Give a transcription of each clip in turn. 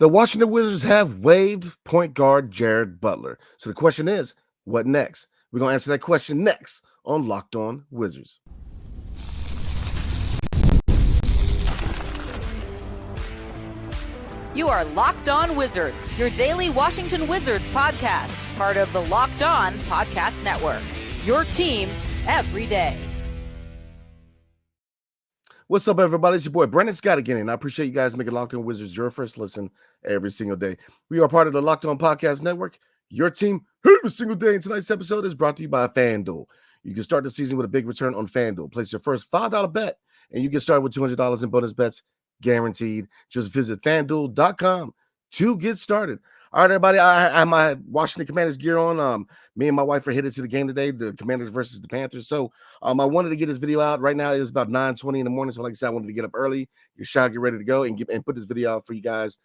The Washington Wizards have waived point guard Jared Butler. So the question is, what next? We're going to answer that question next on Locked On Wizards. You are Locked On Wizards, your daily Washington Wizards podcast, part of the Locked On Podcast Network. Your team every day. What's up, everybody? It's your boy, Brandon Scott again, and I appreciate you guys making Locked On Wizards your first listen every single day. We are part of the Locked On Podcast Network, your team every single day. And tonight's episode is brought to you by FanDuel. You can start the season with a big return on FanDuel. Place your first $5 bet, and you get started with $200 in bonus bets guaranteed. Just visit FanDuel.com to get started. All right, everybody, I have my Washington Commanders gear on. Me and my wife are headed to the game today, the Commanders versus the Panthers. So I wanted to get this video out. Right now, it is about 9:20 in the morning. So like I said, I wanted to get up early, get shot, get ready to go, and put this video out for you guys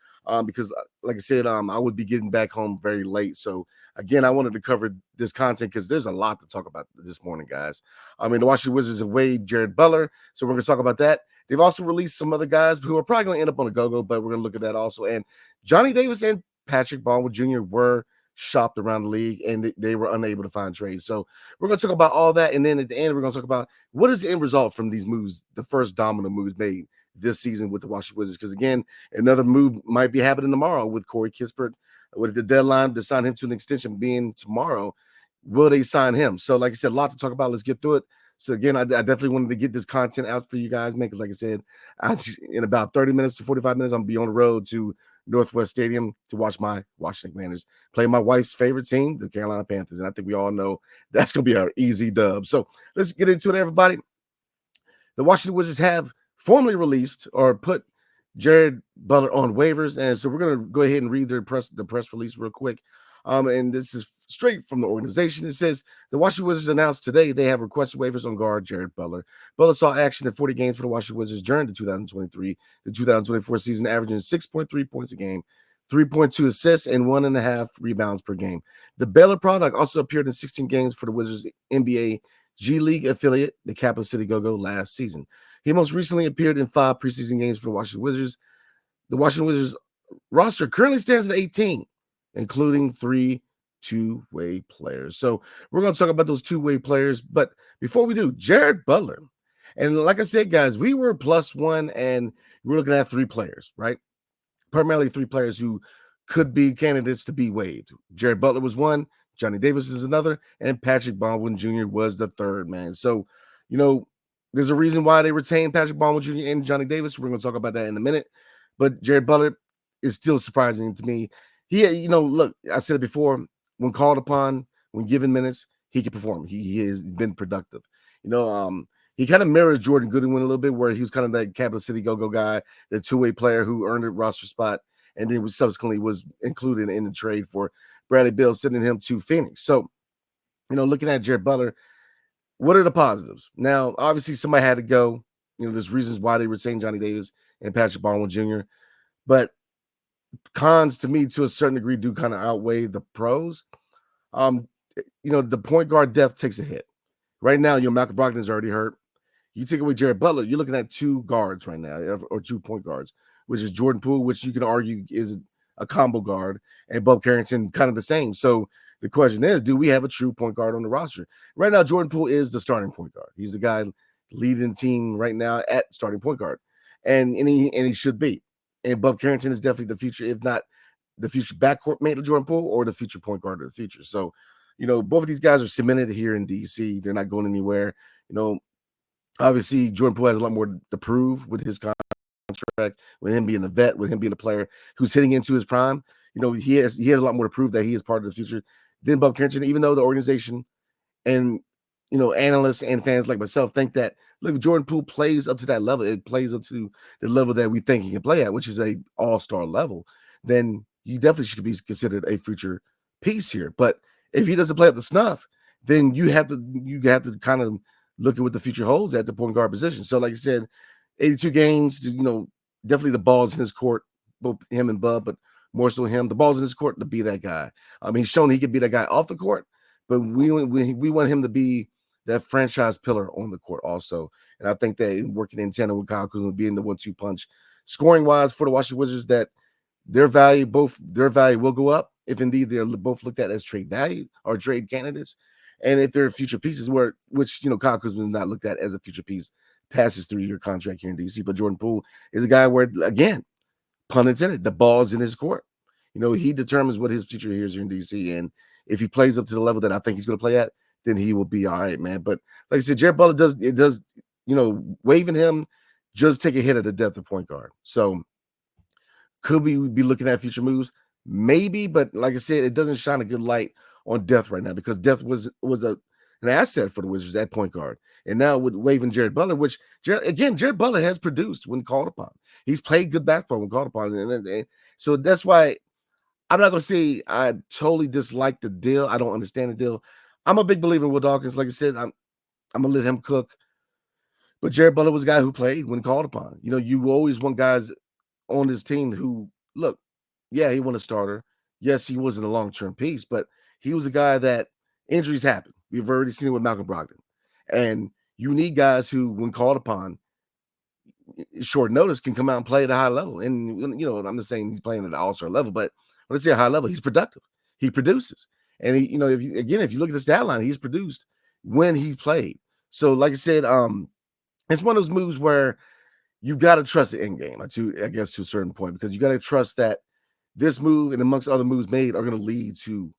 because, like I said, I would be getting back home very late. So, again, I wanted to cover this content because there's a lot to talk about this morning, guys. The Washington Wizards have waived Jared Butler, so we're going to talk about that. They've also released some other guys who are probably going to end up on a go-go, but we're going to look at that also. And Johnny Davis and Patrick Baldwin Jr. were shopped around the league, and they were unable to find trades. So we're going to talk about all that, and then at the end, we're going to talk about what is the end result from these moves, the first domino moves made this season with the Washington Wizards. Because, again, another move might be happening tomorrow with Corey Kispert, with the deadline to sign him to an extension being tomorrow. Will they sign him? So, like I said, a lot to talk about. Let's get through it. So, again, I definitely wanted to get this content out for you guys, man, because, like I said, in about 30 minutes to 45 minutes, I'm going to be on the road to Northwest Stadium to watch my Washington Commanders play my wife's favorite team, the Carolina Panthers. And I think we all know that's going to be an easy dub. So let's get into it, everybody. The Washington Wizards have formally released or put Jared Butler on waivers. And so we're going to go ahead and read the press release real quick. And this is straight from the organization. It says the Washington Wizards announced today they have requested waivers on guard Jared Butler. Butler saw action in 40 games for the Washington Wizards during the 2023 to 2024 season, averaging 6.3 points a game, 3.2 assists, and 1.5 rebounds per game. The Butler product also appeared in 16 games for the Wizards NBA G League affiliate, the Capital City Go-Go, last season. He most recently appeared in 5 preseason games for the Washington Wizards. The Washington Wizards roster currently stands at 18. Including 3 two-way players. So we're going to talk about those two-way players. But before we do, Jared Butler. And like I said, guys, we were +1 and we're looking at 3 players, right? Primarily 3 players who could be candidates to be waived. Jared Butler was one, Johnny Davis is another, and Patrick Baldwin Jr. was the third, man. So, there's a reason why they retained Patrick Baldwin Jr. and Johnny Davis. We're going to talk about that in a minute. But Jared Butler is still surprising to me. He, look, I said it before, when called upon, when given minutes, he can perform. He has been productive. He kind of mirrors Jordan Goodwin a little bit, where he was kind of that Capital City Go-Go guy, the two-way player who earned a roster spot, and then subsequently was included in the trade for Bradley Beal, sending him to Phoenix. So, looking at Jared Butler, what are the positives? Now, obviously, somebody had to go. There's reasons why they retained Johnny Davis and Patrick Baldwin Jr., but cons to me to a certain degree do kind of outweigh the pros. The point guard depth takes a hit. Right now, Malcolm Brogdon is already hurt. You take away Jared Butler, you're looking at 2 guards right now, or 2 point guards, which is Jordan Poole, which you can argue is a combo guard, and Bob Carrington kind of the same. So the question is, do we have a true point guard on the roster? Right now, Jordan Poole is the starting point guard. He's the guy leading the team right now at starting point guard, and he should be. And Bob Carrington is definitely the future, if not the future backcourt mate of Jordan Poole or the future point guard of the future. So, both of these guys are cemented here in D.C. They're not going anywhere. Obviously, Jordan Poole has a lot more to prove with his contract, with him being a vet, with him being a player who's hitting into his prime. He has a lot more to prove that he is part of the future than Bob Carrington, even though the organization and analysts and fans like myself think that, look, if Jordan Poole plays up to that level, it plays up to the level that we think he can play at, which is a all-star level, then you definitely should be considered a future piece here. But if he doesn't play up to snuff, then you have to kind of look at what the future holds at the point guard position. So, like I said, 82 games, definitely the ball's in his court, both him and Bub, but more so him. The ball's in his court to be that guy. He's shown he can be that guy off the court, but we want him to be that franchise pillar on the court also. And I think that working in tandem with Kyle Kuzma being the 1-2 punch, scoring-wise for the Washington Wizards, that their value will go up if indeed they're both looked at as trade value or trade candidates, and if they're future pieces, which Kyle Kuzma is not looked at as a future piece past his 3-year contract here in DC, but Jordan Poole is a guy where, again, pun intended, the ball's in his court. He determines what his future here is here in DC, and if he plays up to the level that I think he's going to play at, then he will be all right, man. But like I said, Jared Butler does waiving him just take a hit at the depth of point guard. So could we be looking at future moves? Maybe, but like I said, it doesn't shine a good light on depth right now because depth was an asset for the Wizards at point guard. And now with waiving Jared Butler, which Jared Butler has produced when called upon. He's played good basketball when called upon. And so that's why I'm not going to say I totally dislike the deal. I don't understand the deal. I'm a big believer in Will Dawkins. Like I said, I'm going to let him cook. But Jared Butler was a guy who played when called upon. You always want guys on this team who, look, yeah, he won a starter. Yes, he wasn't a long-term piece, but he was a guy that injuries happen. We've already seen it with Malcolm Brogdon. And you need guys who, when called upon, short notice, can come out and play at a high level. And, I'm not saying he's playing at the all-star level, but when I say a high level, he's productive. He produces. And, he, if you look at the stat line, he's produced when he's played. So, like I said, it's one of those moves where you got to trust the end game, I guess, to a certain point, because you got to trust that this move and amongst other moves made are going to lead to,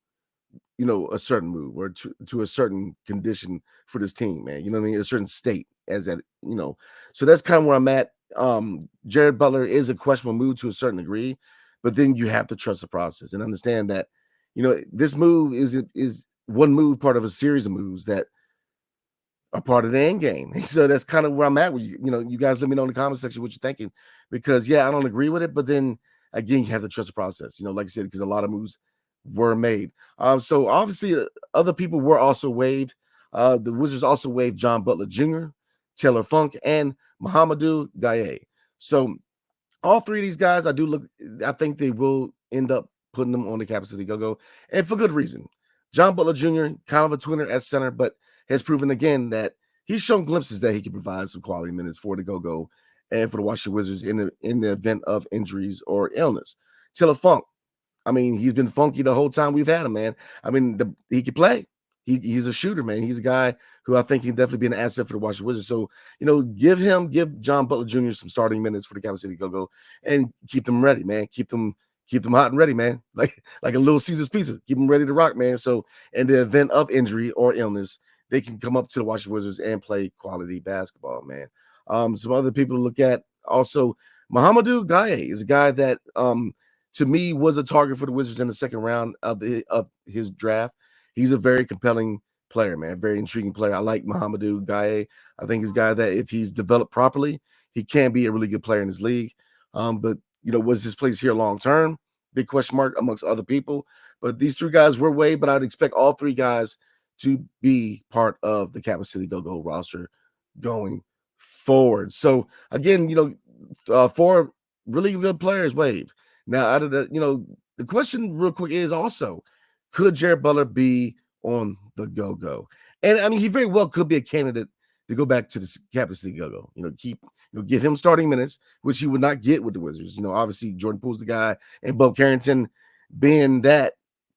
a certain move or to a certain condition for this team, man. You know what I mean? A certain state as that, So that's kind of where I'm at. Jared Butler is a questionable move to a certain degree, but then you have to trust the process and understand that, this move is one move, part of a series of moves that are part of the end game. So that's kind of where I'm at with you. You guys let me know in the comment section what you're thinking, because I don't agree with it, but then again, you have to trust the process, like I said, because a lot of moves were made. So obviously other people were also waived. The Wizards also waived John Butler Jr., Taylor Funk, and Mohamedou Gaye. So all three of these guys, I think they will end up putting them on the Cap City Go-Go, and for good reason. John Butler Jr., kind of a twinner at center, but has proven again that he's shown glimpses that he can provide some quality minutes for the Go-Go and for the Washington Wizards in the event of injuries or illness. Taylor Funk, he's been funky the whole time we've had him, man. He can play. He's a shooter, man. He's a guy who I think can definitely be an asset for the Washington Wizards. So, give John Butler Jr. some starting minutes for the Kansas City Go-Go and keep them ready, man. Keep them hot and ready, man. Like a Little Caesar's pizza. Keep them ready to rock, man. So in the event of injury or illness, they can come up to the Washington Wizards and play quality basketball, man. Some other people to look at also, Mohamedou Gaye is a guy that to me was a target for the Wizards in the second round of his draft. He's a very compelling player, man. Very intriguing player. I like Mohamedou Gaye. I think he's a guy that if he's developed properly, he can be a really good player in this league. But was his place here long term? Big question mark amongst other people. But these three guys were waived, but I'd expect all three guys to be part of the Capital City Go-Go roster going forward. So again, 4 really good players waived. Now, out of the, the question real quick is also, could Jared Butler be on the Go-Go? And he very well could be a candidate to go back to the Capital City Go-Go. Give him starting minutes, which he would not get with the Wizards. Obviously Jordan Poole's the guy, and Bo Carrington being that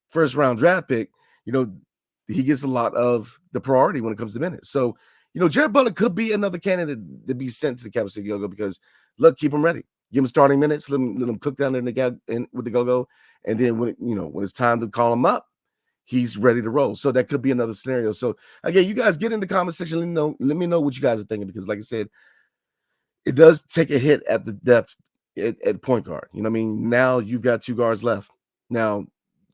first round draft pick, he gets a lot of the priority when it comes to minutes. So, Jared Butler could be another candidate to be sent to the Capital City Go-Go because, look, keep him ready. Give him starting minutes. Let him cook down there with the Go-Go. And then when it's time to call him up, he's ready to roll. So that could be another scenario. So, again, you guys get in the comment section. Let me know what you guys are thinking, because, like I said, it does take a hit at the depth at point guard. Now you've got 2 guards left. Now,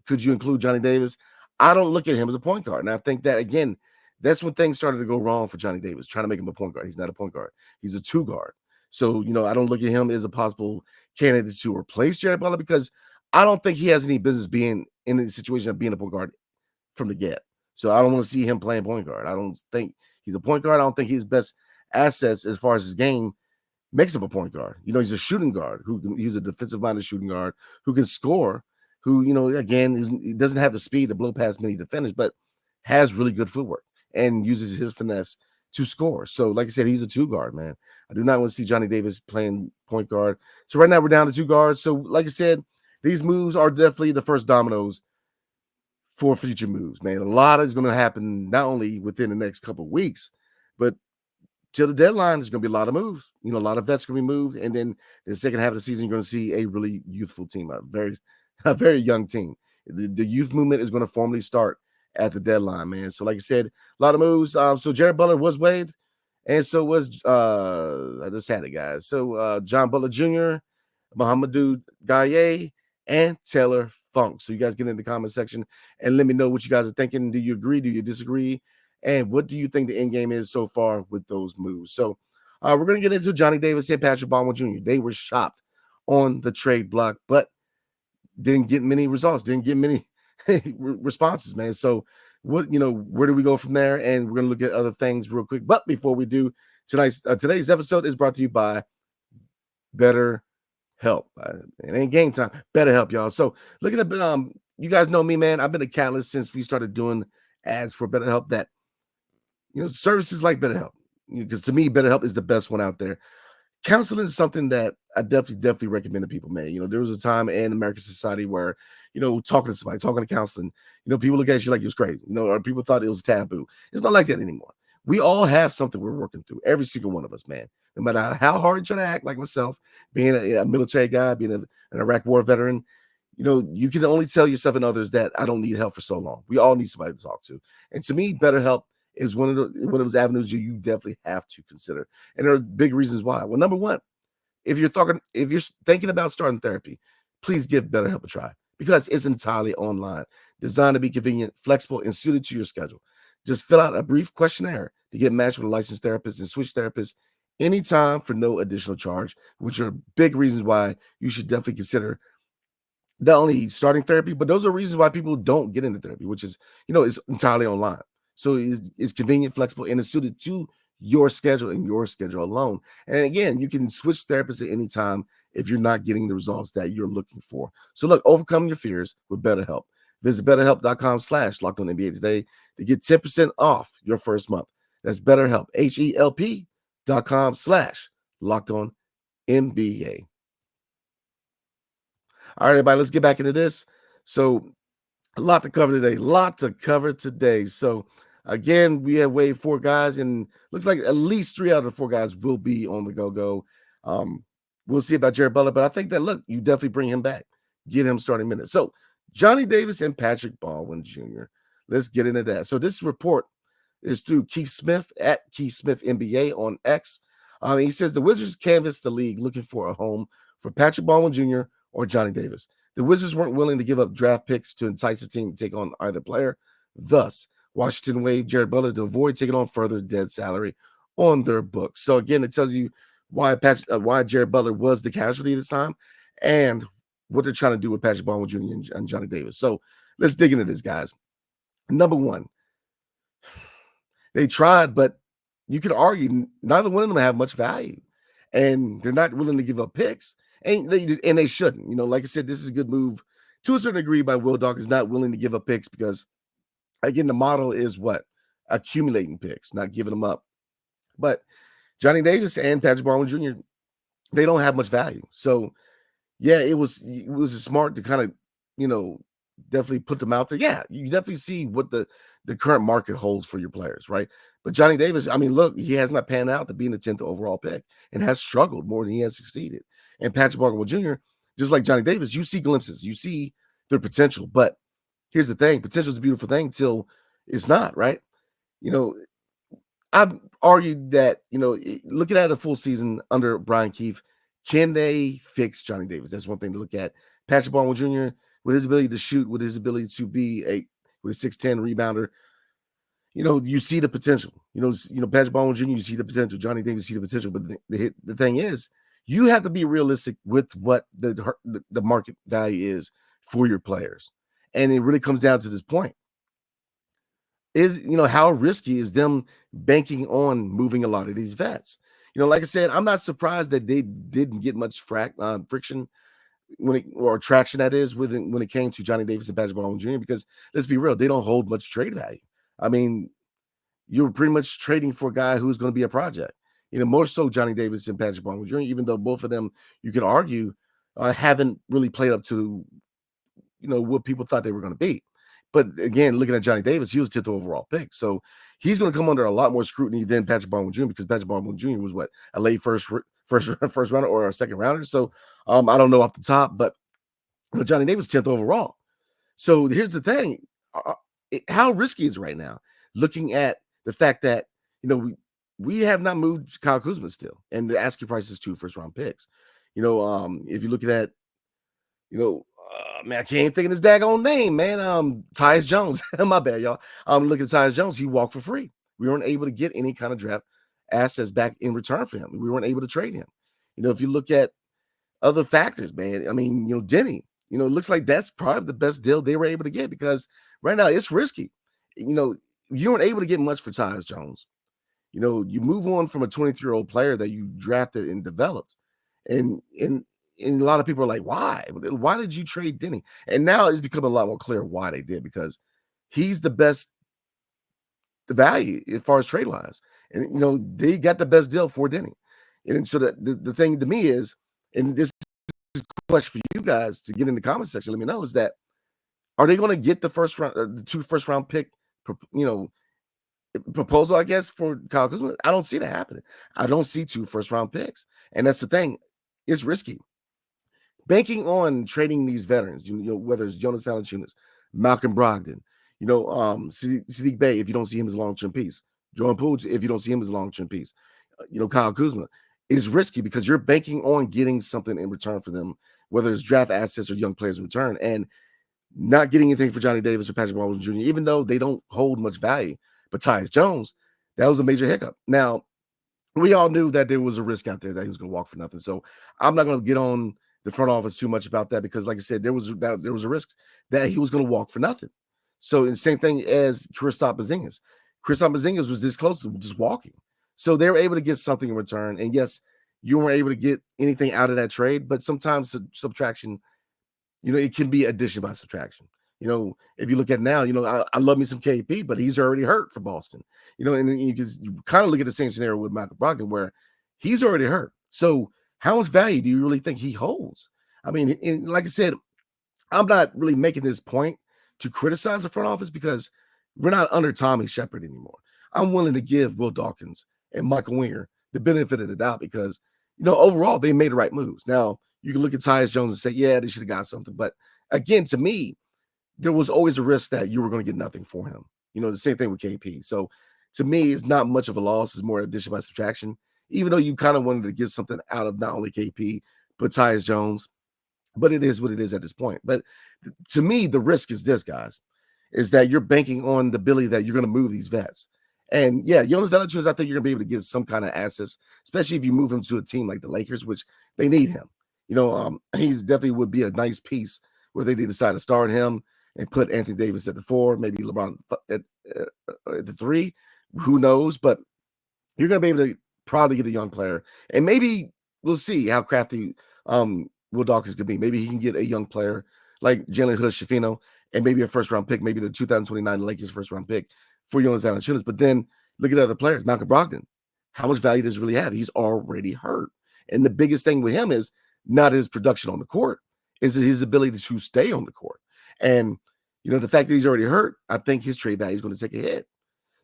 could you include Johnny Davis? I don't look at him as a point guard. And I think that, again, that's when things started to go wrong for Johnny Davis, trying to make him a point guard. He's not a point guard. He's a 2 guard. So, I don't look at him as a possible candidate to replace Jared Butler, because I don't think he has any business being in the situation of being a point guard from the get. So I don't want to see him playing point guard. I don't think he's a point guard. I don't think his best assets as far as his game makes him a point guard. He's a shooting guard he's a defensive-minded shooting guard who can score, who, again, he doesn't have the speed to blow past many defenders, but has really good footwork and uses his finesse to score. So, like I said, he's a 2 guard, man. I do not want to see Johnny Davis playing point guard. So right now we're down to 2 guards. So, like I said, these moves are definitely the first dominoes for future moves, man. A lot is going to happen not only within the next couple of weeks, but till the deadline, there's going to be a lot of moves. A lot of vets going to be moved, and then the second half of the season, you're going to see a really youthful team, a very young team. The youth movement is going to formally start at the deadline, man. So, like I said, a lot of moves. So Jared Butler was waived, and so was I just had it, guys. So John Butler Jr., Mohamedou Gaye, and Taylor Funk. So you guys get in the comment section and let me know what you guys are thinking. Do you agree? Do you disagree? And what do you think the end game is so far with those moves? So we're going to get into Johnny Davis and Patrick Baldwin Jr. They were shopped on the trade block, but didn't get many results, didn't get many responses, man. So where do we go from there? And we're going to look at other things real quick. But before we do, today's episode is brought to you by BetterHelp. It ain't game time. BetterHelp, y'all. So looking at you guys know me, man. I've been a catalyst since we started doing ads for BetterHelp. That services like BetterHelp, because to me, BetterHelp is the best one out there. Counseling is something that I definitely recommend to people, man. There was a time in American society where, talking to somebody, talking to counseling, people look at you like it was crazy, or people thought it was taboo. It's not like that anymore. We all have something we're working through, every single one of us, man. No matter how hard you try to act, like myself, being a military guy, being an Iraq war veteran, you can only tell yourself and others that I don't need help for so long. We all need somebody to talk to. And to me, BetterHelp is one of those avenues you definitely have to consider. And there are big reasons why. Well, number one, if you're thinking about starting therapy, please give BetterHelp a try because it's entirely online, designed to be convenient, flexible, and suited to your schedule. Just fill out a brief questionnaire to get matched with a licensed therapist and switch therapists anytime for no additional charge, which are big reasons why you should definitely consider not only starting therapy, but those are reasons why people don't get into therapy, which is, it's entirely online. So it's convenient, flexible, and it's suited to your schedule and your schedule alone. And again, you can switch therapists at any time if you're not getting the results that you're looking for. So look, overcome your fears with BetterHelp. Visit BetterHelp.com/LockedOnNBA today to get 10% off your first month. That's BetterHelp, HELP.com/LockedOnNBA. All right, everybody, let's get back into this. So a lot to cover today. So again, we have waived 4 guys, and looks like at least 3 out of the 4 guys will be on the go. We'll see about Jared Butler, but I think that, look, you definitely bring him back, get him starting minutes. So Johnny Davis and Patrick Baldwin Jr. Let's get into that. So this report is through Keith Smith at Keith Smith NBA on X. He says the Wizards canvassed the league looking for a home for Patrick Baldwin Jr. or Johnny Davis. The Wizards weren't willing to give up draft picks to entice the team to take on either player. Thus, Washington waived Jared Butler to avoid taking on further dead salary on their books. So again, it tells you why Jared Butler was the casualty this time and what they're trying to do with Patrick Baldwin Jr. and Johnny Davis. So let's dig into this, guys. Number one, they tried, but you could argue neither one of them have much value, and they're not willing to give up picks, and they shouldn't. Like I said, this is a good move to a certain degree by Will Dawkins not willing to give up picks because, again, the model is what? Accumulating picks, not giving them up. But Johnny Davis and Patrick Baldwin Jr., they don't have much value. So, yeah, it was smart to kind of, definitely put them out there. Yeah, you definitely see what the current market holds for your players, right? But Johnny Davis, I mean, look, he has not panned out to being the 10th overall pick and has struggled more than he has succeeded. And Patrick Baldwin Jr., just like Johnny Davis, you see glimpses, you see their potential. But here's the thing, potential is a beautiful thing till it's not, right? I've argued that, looking at a full season under Brian Keefe, can they fix Johnny Davis? That's one thing to look at. Patrick Baldwin Jr., with his ability to shoot, with his ability to be with a 6'10" rebounder, you see the potential. Patrick Baldwin Jr., you see the potential. Johnny Davis, you see the potential. But the thing is, you have to be realistic with what the market value is for your players. And it really comes down to this point. How risky is them banking on moving a lot of these vets? Like I said, I'm not surprised that they didn't get much friction or traction, that is, when it came to Johnny Davis and Patrick Baldwin Jr., because let's be real, they don't hold much trade value. I mean, you're pretty much trading for a guy who's going to be a project. More so Johnny Davis and Patrick Baldwin Jr., even though both of them, you could argue, haven't really played up to what people thought they were going to be. But again, looking at Johnny Davis, he was 10th overall pick. So he's going to come under a lot more scrutiny than Patrick Baldwin Jr. because Patrick Baldwin Jr. was what, a late first rounder or a second rounder. So I don't know off the top, but Johnny Davis 10th overall. So here's the thing. How risky is it right now? Looking at the fact that, we have not moved Kyle Kuzma still, and the asking price is 2 first-round picks. If you look at that, man, I can't think of his daggone name, man. Tyus Jones. My bad, y'all. Look at Tyus Jones. He walked for free. We weren't able to get any kind of draft assets back in return for him. We weren't able to trade him. If you look at other factors, man, I mean, Denny, it looks like that's probably the best deal they were able to get because right now it's risky. You weren't able to get much for Tyus Jones. You move on from a 23-year-old player that you drafted and developed. And a lot of people are like, why? Why did you trade Denny? And now it's becoming a lot more clear why they did, because he's the best value as far as trade-wise. And, they got the best deal for Denny. And so the thing to me is, and this is a question for you guys to get in the comment section, let me know, is that are they going to get the the 2 first-round pick, proposal, I guess, for Kyle Kuzma? I don't see that happening. I don't see 2 first-round picks. And that's the thing. It's risky. Banking on trading these veterans, whether it's Jonas Valanciunas, Malcolm Brogdon, Sadiq Bey, if you don't see him as a long-term piece, Jordan Poole, if you don't see him as a long-term piece, Kyle Kuzma, is risky because you're banking on getting something in return for them, whether it's draft assets or young players in return, and not getting anything for Johnny Davis or Patrick Baldwin Jr., even though they don't hold much value. But Tyus Jones, that was a major hiccup. Now, we all knew that there was a risk out there that he was going to walk for nothing. So I'm not going to get on the front office too much about that because, like I said, there was a risk that he was going to walk for nothing. So the same thing as Kristaps Porzingis. Kristaps Porzingis was this close to just walking. So they were able to get something in return. And yes, you weren't able to get anything out of that trade, but sometimes subtraction, it can be addition by subtraction. If you look at now, I love me some KP, but he's already hurt for Boston. And then you kind of look at the same scenario with Michael Brogdon where he's already hurt. So how much value do you really think he holds? I mean, like I said, I'm not really making this point to criticize the front office because we're not under Tommy Shepard anymore. I'm willing to give Will Dawkins and Michael Winger the benefit of the doubt because, overall they made the right moves. Now, you can look at Tyus Jones and say, yeah, they should have got something. But again, to me, there was always a risk that you were going to get nothing for him. The same thing with KP. So to me, it's not much of a loss. It's more addition by subtraction, even though you kind of wanted to get something out of not only KP, but Tyus Jones. But it is what it is at this point. But to me, the risk is this, guys, is that you're banking on the ability that you're going to move these vets. And yeah, Jonas Valanciunas, I think you're going to be able to get some kind of assets, especially if you move him to a team like the Lakers, which they need him. He's definitely would be a nice piece where they decide to start him and put Anthony Davis at the 4, maybe LeBron at the 3. Who knows? But you're going to be able to probably get a young player. And maybe we'll see how crafty Will Dawkins could be. Maybe he can get a young player like Jalen Hood-Schifino and maybe a first-round pick, maybe the 2029 Lakers first-round pick for Jonas Valanciunas. But then look at other players. Malcolm Brogdon. How much value does he really have? He's already hurt. And the biggest thing with him is not his production on the court, is his ability to stay on the court. And, the fact that he's already hurt, I think his trade value is going to take a hit.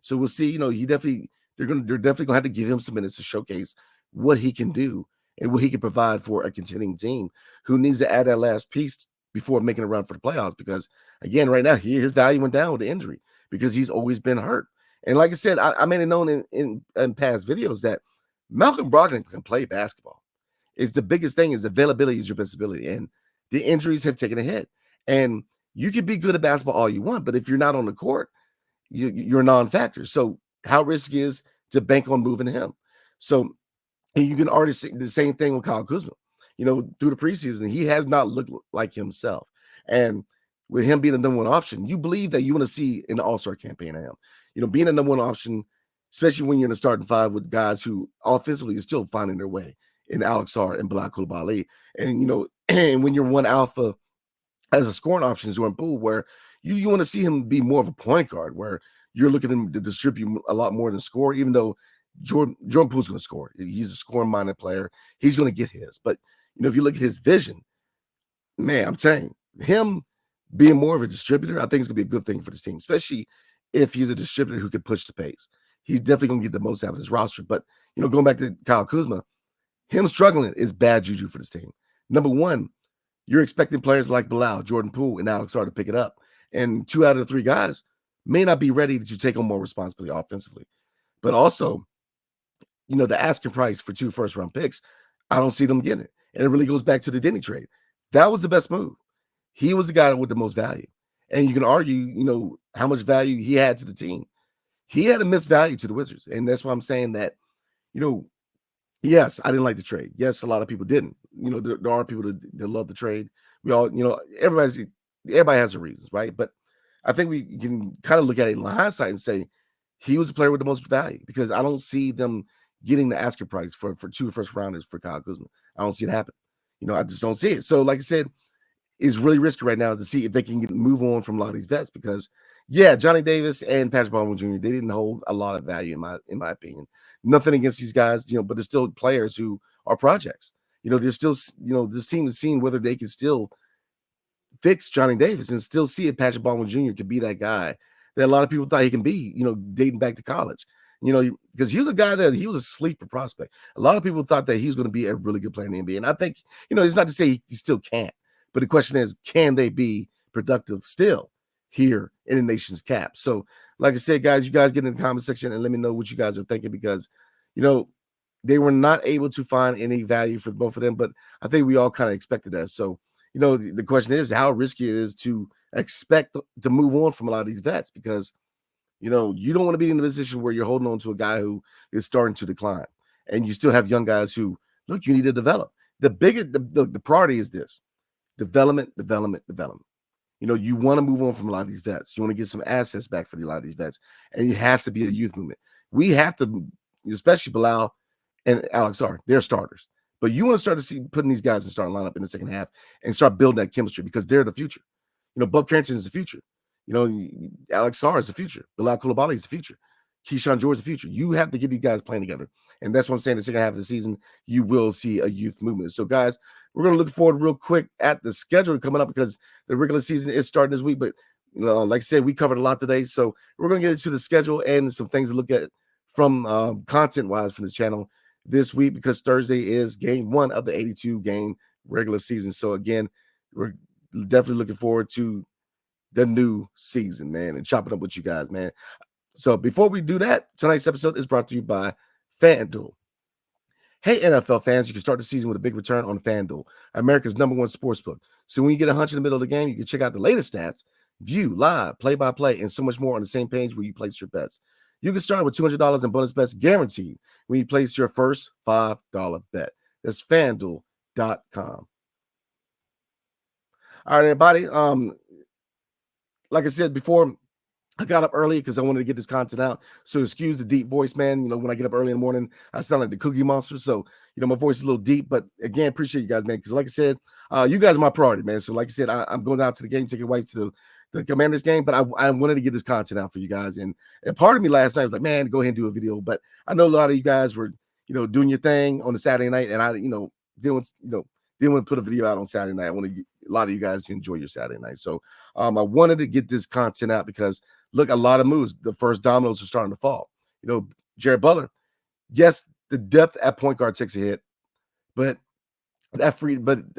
So we'll see, they're definitely going to have to give him some minutes to showcase what he can do and what he can provide for a contending team who needs to add that last piece before making a run for the playoffs. Because again, right now, his value went down with the injury because he's always been hurt. And like I said, I made it known in past videos that Malcolm Brogdon can play basketball. It's the biggest thing is availability is your best ability. And the injuries have taken a hit. And you can be good at basketball all you want, but if you're not on the court, you're a non-factor. So how risky is to bank on moving him? So and you can already see the same thing with Kyle Kuzma. Through the preseason, he has not looked like himself. And with him being the number 1 option, you believe that you want to see an all-star campaign of him. Being a number 1 option, especially when you're in the starting 5 with guys who offensively is still finding their way in Alex Sarr and Bilal Coulibaly. And, and when you're 1 alpha as a scoring option is Jordan Poole, where you want to see him be more of a point guard, where you're looking at him to distribute a lot more than score, even though Jordan Poole's going to score. He's a scoring-minded player. He's going to get his. But, if you look at his vision, man, I'm telling you, him being more of a distributor, I think it's going to be a good thing for this team, especially if he's a distributor who can push the pace. He's definitely going to get the most out of his roster. But, going back to Kyle Kuzma, him struggling is bad juju for this team. Number one, you're expecting players like Bilal, Jordan Poole, and Alex Sarr to pick it up. And 2 out of the 3 guys may not be ready to take on more responsibility offensively. But also, the asking price for 2 first-round picks, I don't see them getting it. And it really goes back to the Denny trade. That was the best move. He was the guy with the most value. And you can argue, how much value he had to the team. He had a missed value to the Wizards. And that's why I'm saying that, yes, I didn't like the trade. Yes, a lot of people didn't. There are people that love the trade. We all, everybody has their reasons, right? But I think we can kind of look at it in hindsight and say he was the player with the most value, because I don't see them getting the asking price for 2 first rounders for Kyle Kuzma. I don't see it happen. I just don't see it. So, like I said, it's really risky right now to see if they can move on from a lot of these vets, because, yeah, Johnny Davis and Patrick Baldwin Jr., they didn't hold a lot of value in my opinion. Nothing against these guys, but they're still players who are projects. They're still, this team is seeing whether they can still fix Johnny Davis and still see if Patrick Baldwin Jr. could be that guy that a lot of people thought he can be, dating back to college. Because he was a guy that he was a sleeper prospect. A lot of people thought that he was going to be a really good player in the NBA. And I think, it's not to say he still can't. But the question is, can they be productive still here in the nation's cap? So, like I said, guys, you guys get in the comment section and let me know what you guys are thinking, because, they were not able to find any value for both of them. But I think we all kind of expected that. So, the question is how risky it is to expect to move on from a lot of these vets, because, you don't want to be in a position where you're holding on to a guy who is starting to decline, and you still have young guys who, look, you need to develop. The priority is this: development. You want to move on from a lot of these vets. You want to get some assets back for a lot of these vets, and it has to be a youth movement. We have to, especially Bilal and Alex Sarr, they're starters. But you want to start to see putting these guys in starting lineup in the second half and start building that chemistry, because they're the future. Bub Carrington is the future. Alex Sarr is the future. Bilal Coulibaly is the future. Keyshawn George is the future. You have to get these guys playing together. And that's what I'm saying. The second half of the season, you will see a youth movement. So, guys, we're going to look forward real quick at the schedule coming up, because the regular season is starting this week. But, like I said, we covered a lot today. So we're going to get into the schedule and some things to look at from content-wise from this channel this week, because Thursday is game 1 of the 82-game regular season. So, again, we're definitely looking forward to the new season, man, and chopping up with you guys, man. So before we do that, tonight's episode is brought to you by FanDuel. Hey, NFL fans, you can start the season with a big return on FanDuel, America's #1 sportsbook. So when you get a hunch in the middle of the game, you can check out the latest stats, view live, play-by-play, and so much more on the same page where you place your bets. You can start with $200 in bonus bets guaranteed when you place your first $5 bet. That's FanDuel.com. All right, everybody. Like I said before, I got up early because I wanted to get this content out. So excuse the deep voice, man. When I get up early in the morning, I sound like the Cookie Monster. So, my voice is a little deep. But again, appreciate you guys, man. Because like I said, you guys are my priority, man. So like I said, I'm going out to the game, taking wife to the Commanders game. But I wanted to get this content out for you guys. And part of me last night was like, man, go ahead and do a video. But I know a lot of you guys were, doing your thing on the Saturday night. And I, didn't want to put a video out on Saturday night. I want a lot of you guys to enjoy your Saturday night. So I wanted to get this content out because, look, a lot of moves. The first dominoes are starting to fall. Jared Butler, yes, the depth at point guard takes a hit, but I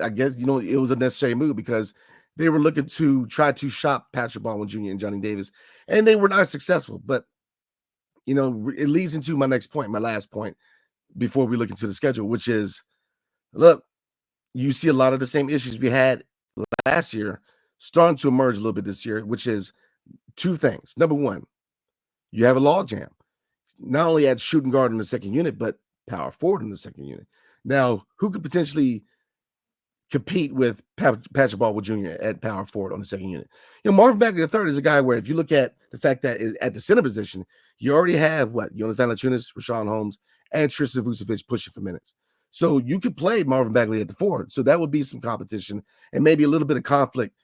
guess, it was a necessary move because they were looking to try to shop Patrick Baldwin Jr. and Johnny Davis, and they were not successful. But, it leads into my next point, my last point, before we look into the schedule, which is, look, you see a lot of the same issues we had last year starting to emerge a little bit this year, which is 2 things. Number one, you have a logjam, not only at shooting guard in the second unit, but power forward in the second unit. Now, who could potentially compete with Patrick Baldwin Jr. at power forward on the second unit? Marvin Bagley III is a guy where if you look at the fact that at the center position, you already have Jonas Valanciunas, Rashawn Holmes, and Tristan Vucevic pushing for minutes. So you could play Marvin Bagley at the forward. So that would be some competition and maybe a little bit of conflict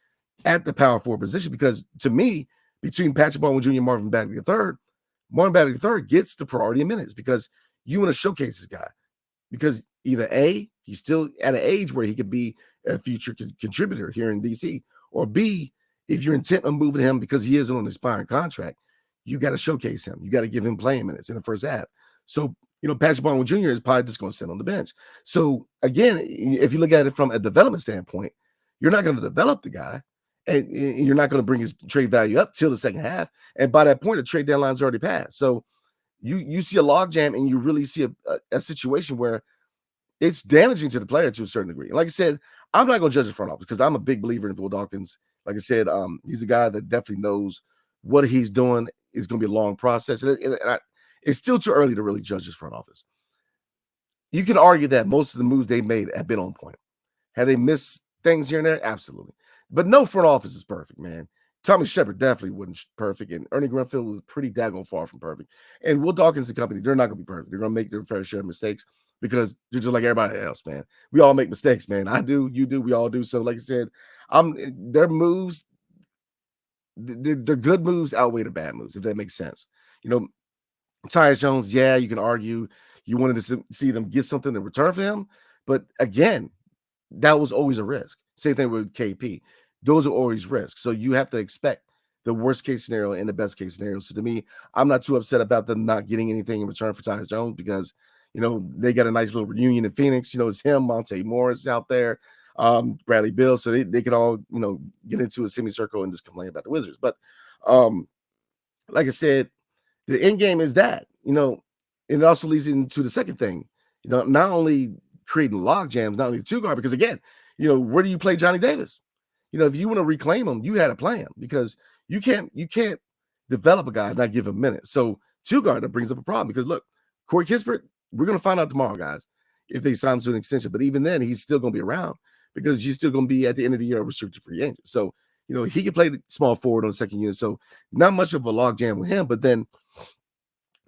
at the power forward position, because to me, between Patrick Baldwin Jr. and Marvin Bagley III, Marvin Bagley III gets the priority in minutes because you want to showcase this guy. Because either A, he's still at an age where he could be a future contributor here in DC, or B, if you're intent on moving him because he isn't on an expiring contract, you got to showcase him. You got to give him playing minutes in the first half. So, Patrick Baldwin Jr. is probably just going to sit on the bench. So, again, if you look at it from a development standpoint, you're not going to develop the guy, and you're not going to bring his trade value up till the second half. And by that point, the trade deadline's already passed. So, you see a logjam, and you really see a situation where it's damaging to the player to a certain degree. And like I said, I'm not going to judge the front office because I'm a big believer in Will Dawkins. Like I said, he's a guy that definitely knows what he's doing. It's going to be a long process. It's still too early to really judge this front office. You can argue that most of the moves they made have been on point. Have they missed things here and there? Absolutely. But no front office is perfect, man. Tommy Shepard definitely wasn't perfect, and Ernie Grunfeld was pretty daggone far from perfect. And Will Dawkins and company, they're not going to be perfect. They're going to make their fair share of mistakes because they're just like everybody else, man. We all make mistakes, man. I do, you do, we all do. So, like I said, their moves, their good moves outweigh the bad moves, if that makes sense. Tyus Jones, yeah, you can argue you wanted to see them get something in return for him. But again, that was always a risk. Same thing with KP. Those are always risks. So you have to expect the worst case scenario and the best case scenario. So to me, I'm not too upset about them not getting anything in return for Tyus Jones because, they got a nice little reunion in Phoenix. It's him, Monte Morris out there, Bradley Beal. So they could all, get into a semicircle and just complain about the Wizards. But like I said, the end game is that, and it also leads into the second thing, not only creating log jams, not only the two guard, because again, where do you play Johnny Davis? If you want to reclaim him, you had a plan because you can't develop a guy and not give him minutes. So two guard, that brings up a problem because look, Corey Kispert, we're going to find out tomorrow, guys, if they sign him to an extension. But even then, he's still going to be around because he's still going to be at the end of the year a restricted free agent. So, he can play the small forward on the second unit. So not much of a log jam with him. But then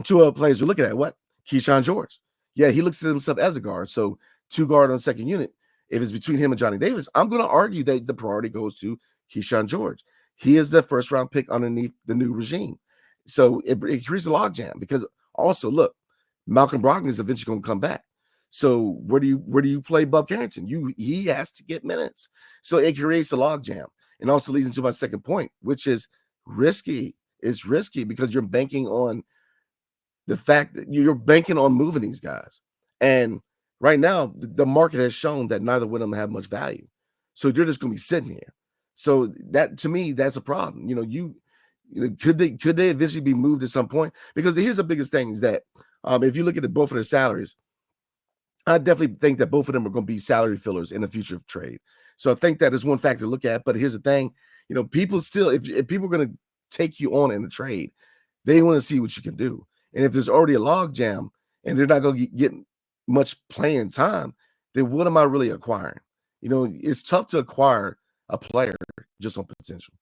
two other players we're looking at, what? Keyshawn George. Yeah, he looks at himself as a guard. So two guard on the second unit. If it's between him and Johnny Davis, I'm going to argue that the priority goes to Keyshawn George. He is the first round pick underneath the new regime. So it creates a logjam because also, look, Malcolm Brogdon is eventually going to come back. So where do you play Bub Carrington? He has to get minutes. So it creates a logjam. And also leads into my second point, which is risky. It's risky because you're banking on the fact that you're banking on moving these guys. And right now, the market has shown that neither one of them have much value. So you're just going to be sitting here. So that, to me, that's a problem. Could they eventually be moved at some point? Because here's the biggest thing is that if you look at both of their salaries, I definitely think that both of them are going to be salary fillers in the future of trade. So I think that is one factor to look at. But here's the thing, people still, if people are going to take you on in the trade, they want to see what you can do. And if there's already a log jam and they're not going to get much playing time, then what am I really acquiring? It's tough to acquire a player just on potential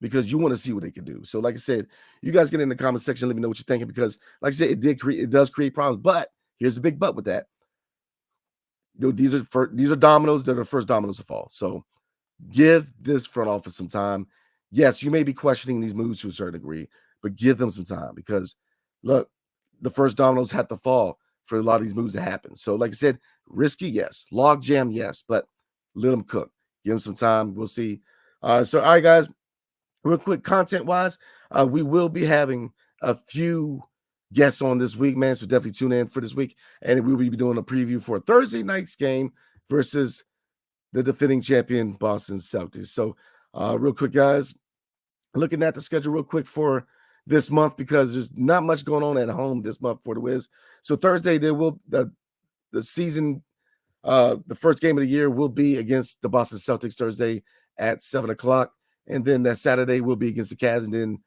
because you want to see what they can do. So like I said, you guys get in the comment section, let me know what you're thinking because like I said, it does create problems. But here's the big but with that. These are dominoes that are the first dominoes to fall. So give this front office some time. Yes, you may be questioning these moves to a certain degree, but give them some time because look, the first dominoes have to fall for a lot of these moves to happen. So like I said, risky, yes. Log jam, yes, but let them cook. Give them some time. We'll see. So all right, guys, real quick, content-wise, we will be having a few guests on this week, man. So definitely tune in for this week. And we will be doing a preview for Thursday night's game versus the defending champion Boston Celtics. So real quick, guys, looking at the schedule real quick for this month because there's not much going on at home this month for the Wiz. So Thursday, there will the season, the first game of the year will be against the Boston Celtics Thursday at 7:00. And then that Saturday will be against the Cavs. And then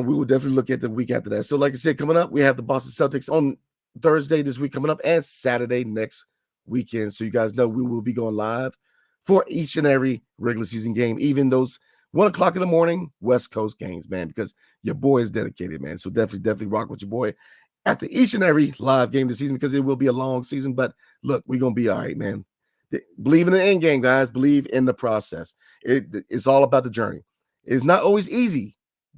we will definitely look at the week after that. So like I said, coming up, we have the Boston Celtics on Thursday this week coming up and Saturday next weekend. So you guys know we will be going live for each and every regular season game, even those 1:00 in the morning West Coast games, man, because your boy is dedicated, man. So definitely rock with your boy after each and every live game this season because it will be a long season. But look, we're going to be all right, man. Believe in the end game, guys. Believe in the process. It's all about the journey. It's not always easy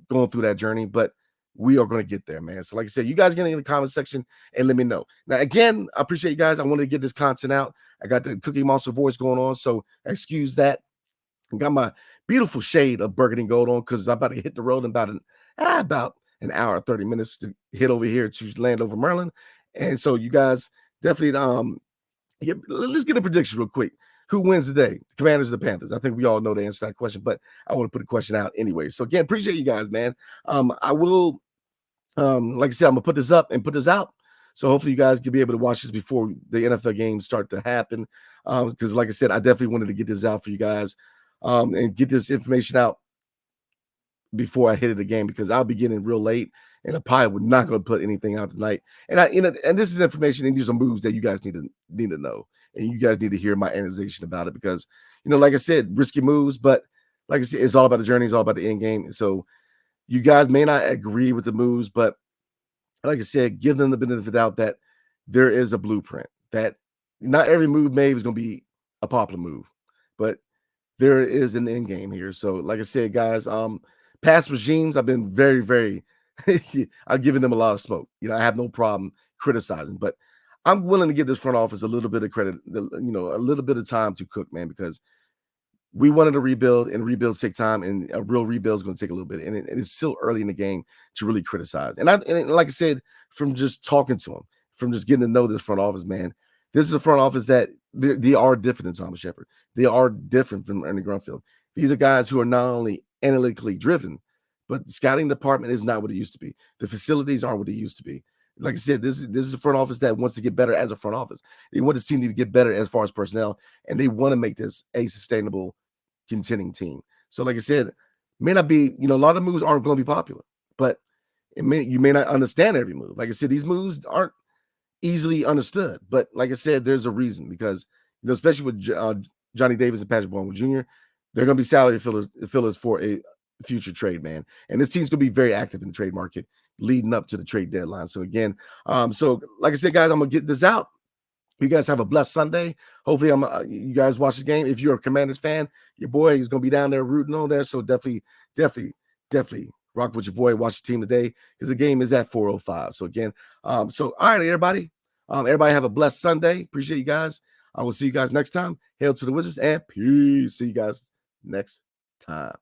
going through that journey, but we are going to get there, man. So like I said, you guys get in the comment section and let me know. Now, again, I appreciate you guys. I wanted to get this content out. I got the Cookie Monster voice going on, so excuse that. I got my beautiful shade of burgundy gold on because I'm about to hit the road in about an hour, 30 minutes to hit over here to land over Maryland. And so you guys definitely let's get a prediction real quick. Who wins today? The Commanders or the Panthers? I think we all know the answer to that question, but I want to put a question out anyway. So again, appreciate you guys, man. I will like I said, I'm gonna put this up and put this out. So hopefully you guys can be able to watch this before the NFL games start to happen. Because like I said, I definitely wanted to get this out for you guys and get this information out before I hit it again because I'll be getting real late and I probably would not going to put anything out tonight. And and this is information and these are moves that you guys need to know. And you guys need to hear my analyzation about it because, like I said, risky moves, but like I said, it's all about the journey, it's all about the end game. And so you guys may not agree with the moves, but like I said, give them the benefit of the doubt that there is a blueprint, that not every move made is going to be a popular move, but there is an end game here. So like I said, guys, past regimes, I've been very, very, I've given them a lot of smoke. I have no problem criticizing, but I'm willing to give this front office a little bit of credit, a little bit of time to cook, man, because we wanted to rebuild and rebuilds take time and a real rebuild is going to take a little bit. And it's still early in the game to really criticize. And like I said, from just talking to them, from just getting to know this front office, man, this is a front office that they are different than Thomas Shepard. They are different from Ernie Grunfeld. These are guys who are not only analytically driven, but the scouting department is not what it used to be. The facilities aren't what they used to be. Like I said, this is a front office that wants to get better as a front office. They want this team to get better as far as personnel, and they want to make this a sustainable, contending team. So, like I said, may not be, a lot of moves aren't going to be popular, but you may not understand every move. Like I said, these moves aren't easily understood, but like I said, there's a reason because, especially with Johnny Davis and Patrick Baldwin Jr., they're going to be salary fillers for a future trade, man. And this team's going to be very active in the trade market leading up to the trade deadline. So again, so like I said, guys, I'm going to get this out. You guys have a blessed Sunday. Hopefully, you guys watch the game. If you're a Commanders fan, your boy is going to be down there rooting on there. So definitely rock with your boy. Watch the team today because the game is at 4:05. So again, so all right, everybody. Everybody have a blessed Sunday. Appreciate you guys. I will see you guys next time. Hail to the Wizards and peace. See you guys next time.